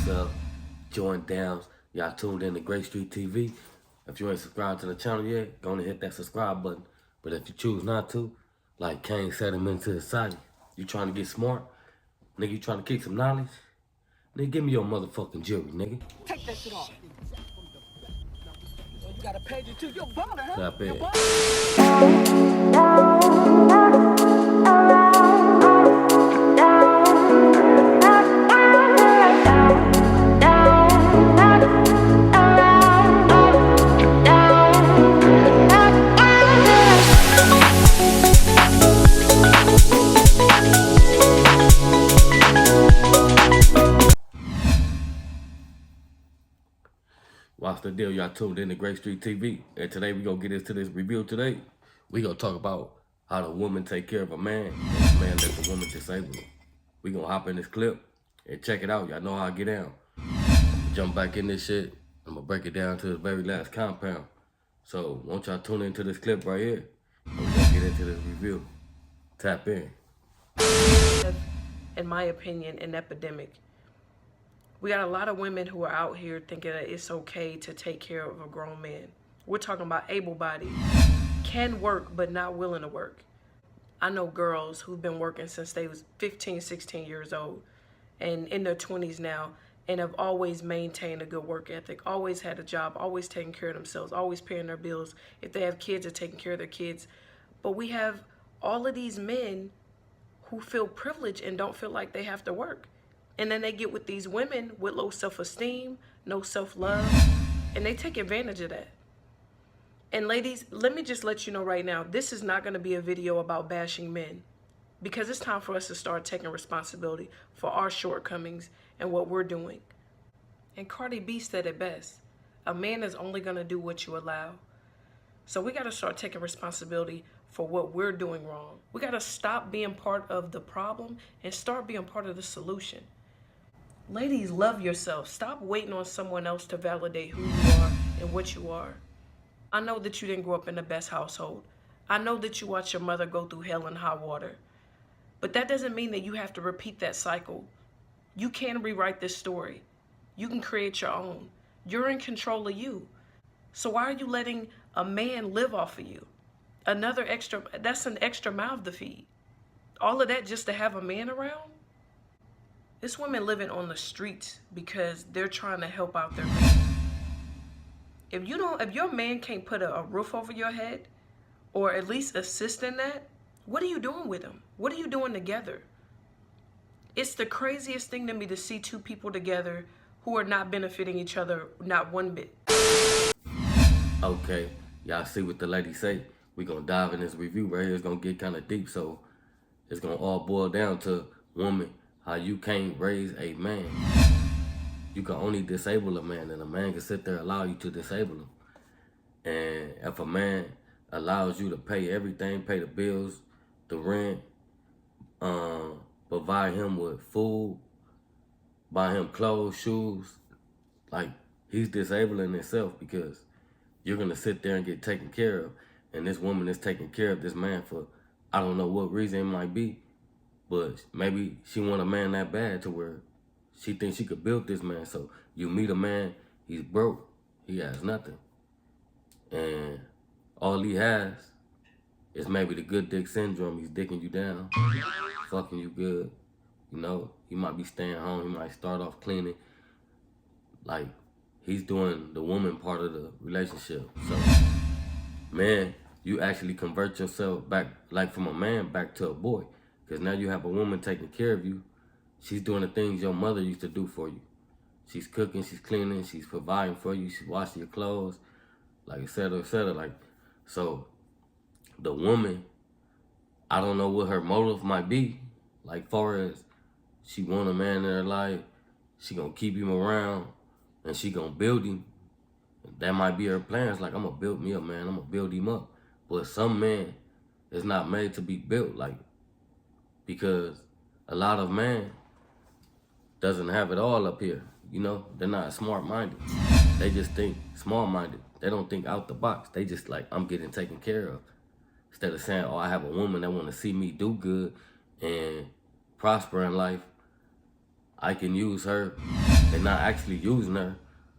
What's up? Join Downs. Y'all tuned in to Grape TV. If you ain't subscribed to the channel yet, go on and hit that subscribe button. But if you choose not to, like Kane said him into the society, you trying to get smart? Nigga, you trying to kick some knowledge? Nigga, give me your motherfucking jewelry, nigga. Take that shit off. Well, you got a page or two. You're balling, huh? Clap it. What's the deal? Y'all tuned in to Grape TV. And today we gonna get into this review today. We gonna talk about how the woman take care of a man and the man let the woman disable him. We gonna hop in this clip and check it out. Y'all know how I get down. Jump back in this shit. I'm gonna break it down to the very last compound. So won't y'all tune into this clip right here. And we gonna get into this review. Tap in. In my opinion, an epidemic. We got a lot of women who are out here thinking that it's okay to take care of a grown man. We're talking about able-bodied, can work but not willing to work. I know girls who've been working since they was 15, 16 years old and in their 20s now and have always maintained a good work ethic, always had a job, always taking care of themselves, always paying their bills. If they have kids, they're taking care of their kids. But we have all of these men who feel privileged and don't feel like they have to work. And then they get with these women with low self-esteem, no self-love, and they take advantage of that. And ladies, let me just let you know right now, this is not going to be a video about bashing men, because it's time for us to start taking responsibility for our shortcomings and what we're doing. And Cardi B said it best, a man is only going to do what you allow. So we got to start taking responsibility for what we're doing wrong. We got to stop being part of the problem and start being part of the solution. Ladies, love yourself. Stop waiting on someone else to validate who you are and what you are. I know that you didn't grow up in the best household. I know that you watched your mother go through hell and high water. But that doesn't mean that you have to repeat that cycle. You can rewrite this story. You can create your own. You're in control of you. So why are you letting a man live off of you? That's an extra mouth to feed. All of that just to have a man around? This woman living on the streets because they're trying to help out their man. If your man can't put a roof over your head or at least assist in that, what are you doing with him? What are you doing together? It's the craziest thing to me to see two people together who are not benefiting each other, not one bit. Okay, y'all see what the lady say. We gonna dive in this review right here. It's gonna get kind of deep, so it's gonna all boil down to, woman, how you can't raise a man. You can only disable a man, and a man can sit there and allow you to disable him. And if a man allows you to pay everything, pay the bills, the rent, provide him with food, buy him clothes, shoes, like, he's disabling himself, because you're gonna sit there and get taken care of. And this woman is taking care of this man for, I don't know what reason it might be, but maybe she want a man that bad to where she thinks she could build this man. So you meet a man, he's broke, he has nothing. And all he has is maybe the good dick syndrome. He's dicking you down, fucking you good. You know, he might be staying home, he might start off cleaning. Like, he's doing the woman part of the relationship. So, man, you actually convert yourself back, like from a man back to a boy. Because now you have a woman taking care of you. She's doing the things your mother used to do for you. She's cooking, she's cleaning, she's providing for you, she's washing your clothes, like, et cetera, et cetera. Like, so the woman, I don't know what her motive might be. Like, far as she want a man in her life, she gonna keep him around, and she gonna build him. That might be her plans. Like, I'm gonna build me a man, I'm gonna build him up. But some men is not made to be built, like, because a lot of men doesn't have it all up here. You know, they're not smart-minded. They just think small-minded. They don't think out the box. They just like, I'm getting taken care of. Instead of saying, oh, I have a woman that want to see me do good and prosper in life, I can use her and not actually using her,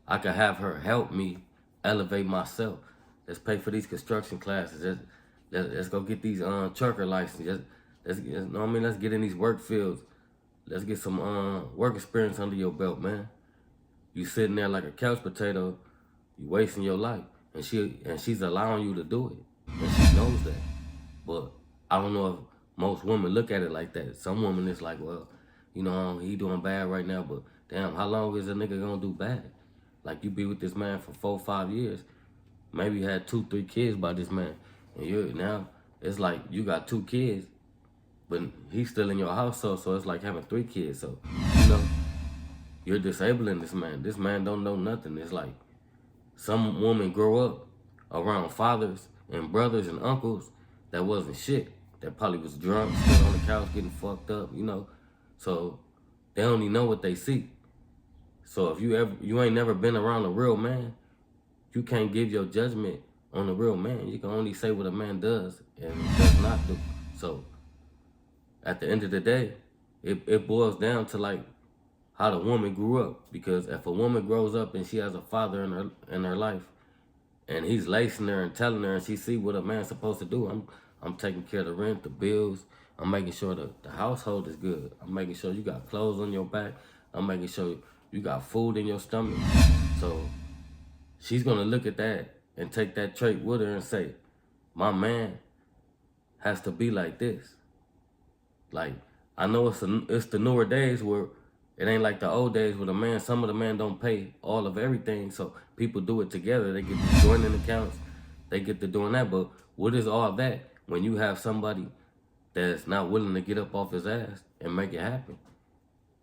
I could have her help me elevate myself. Let's pay for these construction classes. Let's go get these trucker licenses. Let's you know what I mean? Let's get in these work fields. Let's get some work experience under your belt, man. You sitting there like a couch potato, you wasting your life, and she's allowing you to do it, and she knows that. But I don't know if most women look at it like that. Some women is like, well, you know, he doing bad right now, but damn, how long is a nigga gonna do bad? Like, you be with this man for 4, 5 years, maybe you had 2, 3 kids by this man, and you're now it's like you got 2 kids, but he's still in your household, so it's like having 3 kids. So, you know, you're disabling this man. This man don't know nothing. It's like some women grow up around fathers and brothers and uncles that wasn't shit. That probably was drunk, still on the couch getting fucked up, you know. So they only know what they see. So if you ain't never been around a real man, you can't give your judgment on a real man. You can only say what a man does and does not do. So at the end of the day, it boils down to like how the woman grew up. Because if a woman grows up and she has a father in her life, and he's lacing her and telling her, and she see what a man's supposed to do, I'm taking care of the rent, the bills. I'm making sure the household is good. I'm making sure you got clothes on your back. I'm making sure you got food in your stomach. So she's gonna look at that and take that trait with her and say, my man has to be like this. Like, I know it's the newer days where it ain't like the old days where some of the men don't pay all of everything, so people do it together. They get to joining accounts, they get to doing that. But what is all that when you have somebody that's not willing to get up off his ass and make it happen?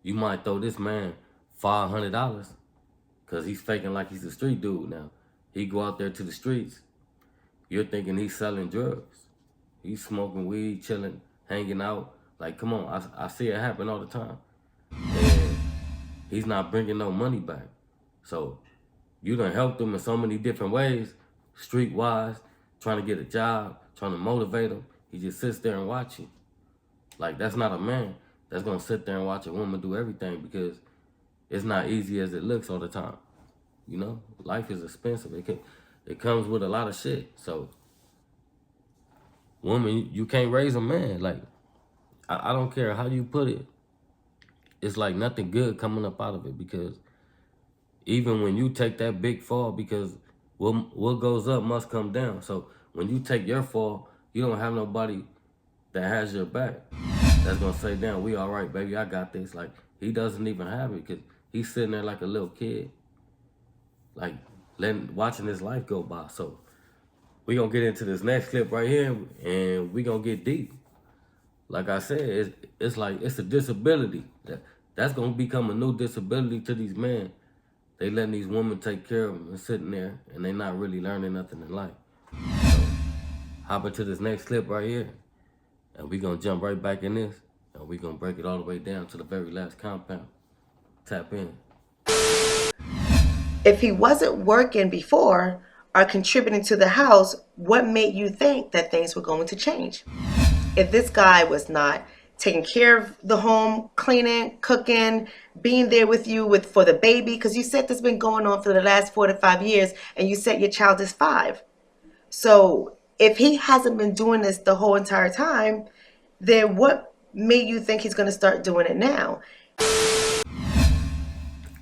You might throw this man $500 because he's faking like he's a street dude now. He go out there to the streets. You're thinking he's selling drugs. He's smoking weed, chilling, hanging out. Like, come on, I see it happen all the time. And he's not bringing no money back. So you done helped him in so many different ways, streetwise, trying to get a job, trying to motivate him. He just sits there and watch you. Like, that's not a man that's gonna sit there and watch a woman do everything, because it's not easy as it looks all the time. You know, life is expensive. It comes with a lot of shit. So, woman, you can't raise a man. Like, I don't care how you put it. It's like nothing good coming up out of it, because even when you take that big fall, because what goes up must come down. So when you take your fall, you don't have nobody that has your back that's gonna say, damn, we all right, baby, I got this. Like, he doesn't even have it, because he's sitting there like a little kid, like watching his life go by. So we gonna get into this next clip right here, and we gonna get deep. Like I said, it's like it's a disability. That's gonna become a new disability to these men. They letting these women take care of them and sitting there, and they not really learning nothing in life. So hop into this next clip right here, and we gonna jump right back in this, and we gonna break it all the way down to the very last compound. Tap in. If he wasn't working before or contributing to the house, what made you think that things were going to change? If this guy was not taking care of the home, cleaning, cooking, being there with you for the baby, because you said this has been going on for the last 4 to 5 years, and you said your child is 5. So if he hasn't been doing this the whole entire time, then what made you think he's going to start doing it now?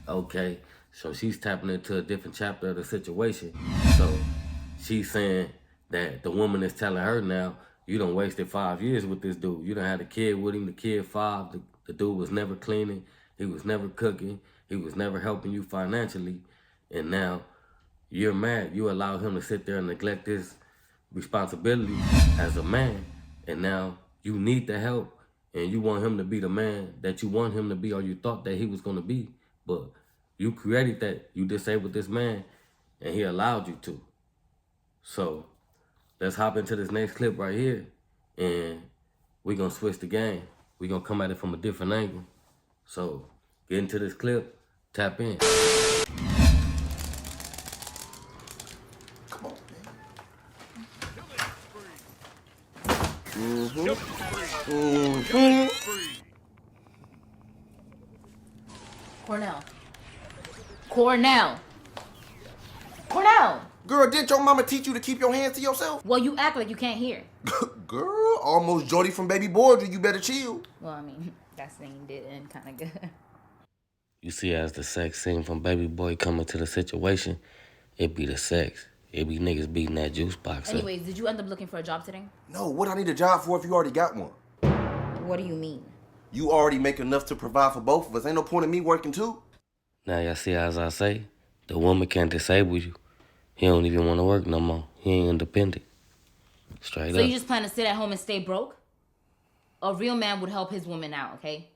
Okay, so she's tapping into a different chapter of the situation. So she's saying that the woman is telling her now, you done wasted 5 years with this dude. You done had a kid with him, the kid 5. The dude was never cleaning. He was never cooking. He was never helping you financially. And now you're mad. You allow him to sit there and neglect his responsibility as a man. And now you need the help, and you want him to be the man that you want him to be, or you thought that he was going to be. But you created that. You disabled this man, and he allowed you to. So let's hop into this next clip right here, and we're going to switch the game. We're going to come at it from a different angle. So get into this clip, tap in. Come on, man. Cornell, Cornell. Cornell! Girl, didn't your mama teach you to keep your hands to yourself? Well, you act like you can't hear. Girl, almost Jody from Baby Borgia, you better chill. Well, I mean, that scene did end kind of good. You see, as the sex scene from Baby Boy coming to the situation, it be the sex. It be niggas beating that juice box up. Anyways, did you end up looking for a job today? No, what I need a job for if you already got one? What do you mean? You already make enough to provide for both of us. Ain't no point in me working too. Now, y'all see, as I say, the woman can't disable you. He don't even want to work no more. He ain't independent. Straight So up. you just plan to sit at home and stay broke? A real man would help his woman out, okay?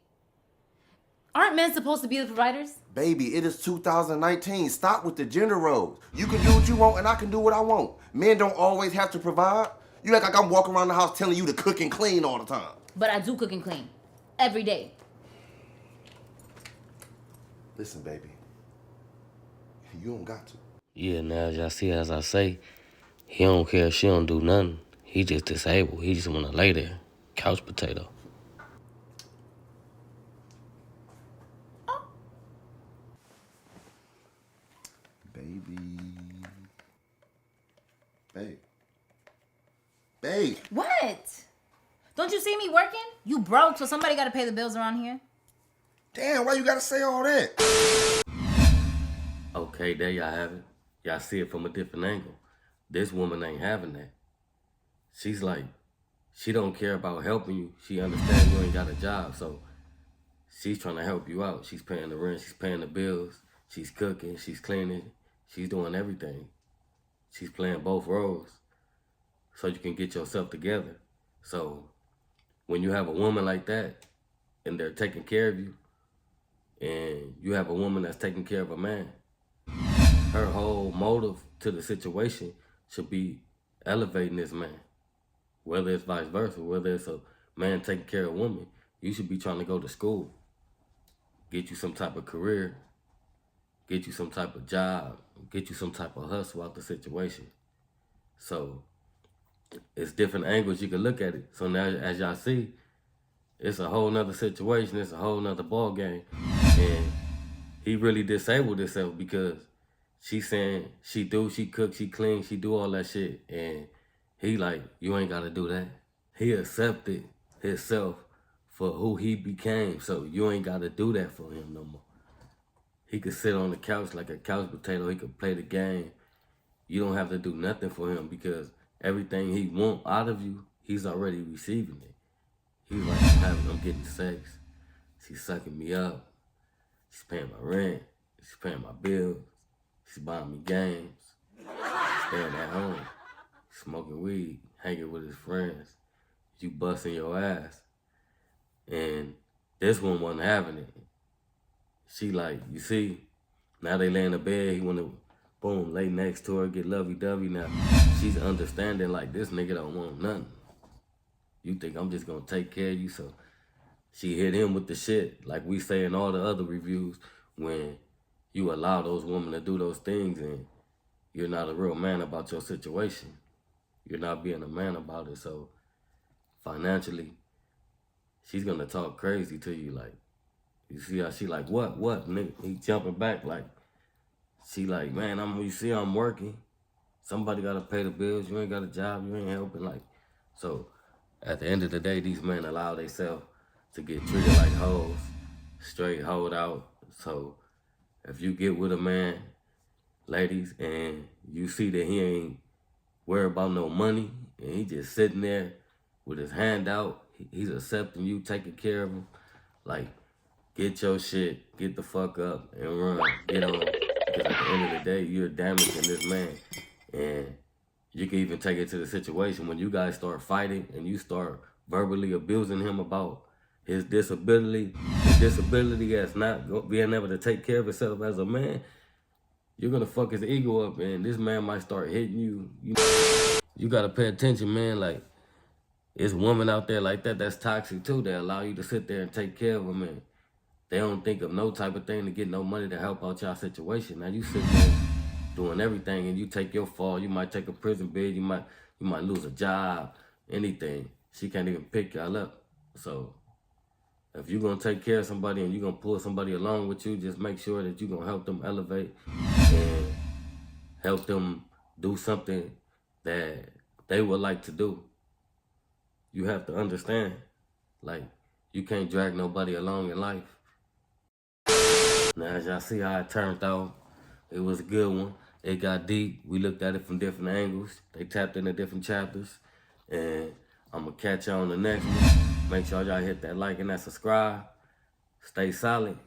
Aren't men supposed to be the providers? Baby, it is 2019. Stop with the gender roles. You can do what you want and I can do what I want. Men don't always have to provide. You act like I'm walking around the house telling you to cook and clean all the time. But I do cook and clean. Every day. Listen, baby. You don't got to. Yeah, now, as y'all see, as I say, he don't care if she don't do nothing. He just disabled. He just want to lay there. Couch potato. Baby. Babe. Babe. What? Don't you see me working? You broke, so somebody gotta pay the bills around here. Damn, why you gotta say all that? Okay, there y'all have it. Y'all see it from a different angle. This woman ain't having that. She's like, she don't care about helping you. She understands you ain't got a job, so she's trying to help you out. She's paying the rent, she's paying the bills, she's cooking, she's cleaning, she's doing everything. She's playing both roles so you can get yourself together. So when you have a woman like that and they're taking care of you, and you have a woman that's taking care of a man, her whole motive to the situation should be elevating this man. Whether it's vice versa, whether it's a man taking care of a woman, you should be trying to go to school, get you some type of career, get you some type of job, get you some type of hustle out the situation. So it's different angles you can look at it. So now, as y'all see, it's a whole nother situation. It's a whole nother ball game. And he really disabled himself because she's saying she cook, she clean, she do all that shit. And he like, you ain't gotta do that. He accepted himself for who he became. So you ain't gotta do that for him no more. He could sit on the couch like a couch potato. He could play the game. You don't have to do nothing for him because everything he want out of you, he's already receiving it. He's like, I'm getting sex. She's sucking me up. She's paying my rent. She's paying my bills. She's buying me games. Staying at home. Smoking weed. Hanging with his friends. You busting your ass. And this one wasn't having it. She like, you see, now they lay in the bed. He want to, boom, lay next to her, get lovey-dovey. Now she's understanding like, this nigga don't want nothing. You think I'm just gonna take care of you? So she hit him with the shit, like we say in all the other reviews, when you allow those women to do those things and you're not a real man about your situation. You're not being a man about it. So financially, she's gonna talk crazy to you. Like, you see how she like, what, nigga? He jumping back like, she like, man, you see I'm working. Somebody gotta pay the bills. You ain't got a job. You ain't helping. Like, so at the end of the day, these men allow themselves to get treated like hoes, straight hoed out. So if you get with a man, ladies, and you see that he ain't worried about no money, and he just sitting there with his hand out, he's accepting you, taking care of him, like, get your shit, get the fuck up, and run, get on. Because at the end of the day, you're damaging this man. And you can even take it to the situation when you guys start fighting and you start verbally abusing him about his disability as not being able to take care of himself as a man. You're gonna fuck his ego up, and this man might start hitting you. You gotta pay attention, man. Like, it's women out there like that that's toxic too. They allow you to sit there and take care of them, and they don't think of no type of thing to get no money to help out y'all situation. Now you sit there doing everything, and you take your fall. You might take a prison bid. You might lose a job. Anything. She can't even pick y'all up. So If you're gonna take care of somebody and you're gonna pull somebody along with you, just make sure that you're gonna help them elevate and help them do something that they would like to do. You have to understand, like, you can't drag nobody along in life. Now, as y'all see how it turned out, it was a good one. It got deep. We looked at it from different angles. They tapped into different chapters. And I'm going to catch y'all on the next one. Make sure y'all hit that like and that subscribe. Stay solid.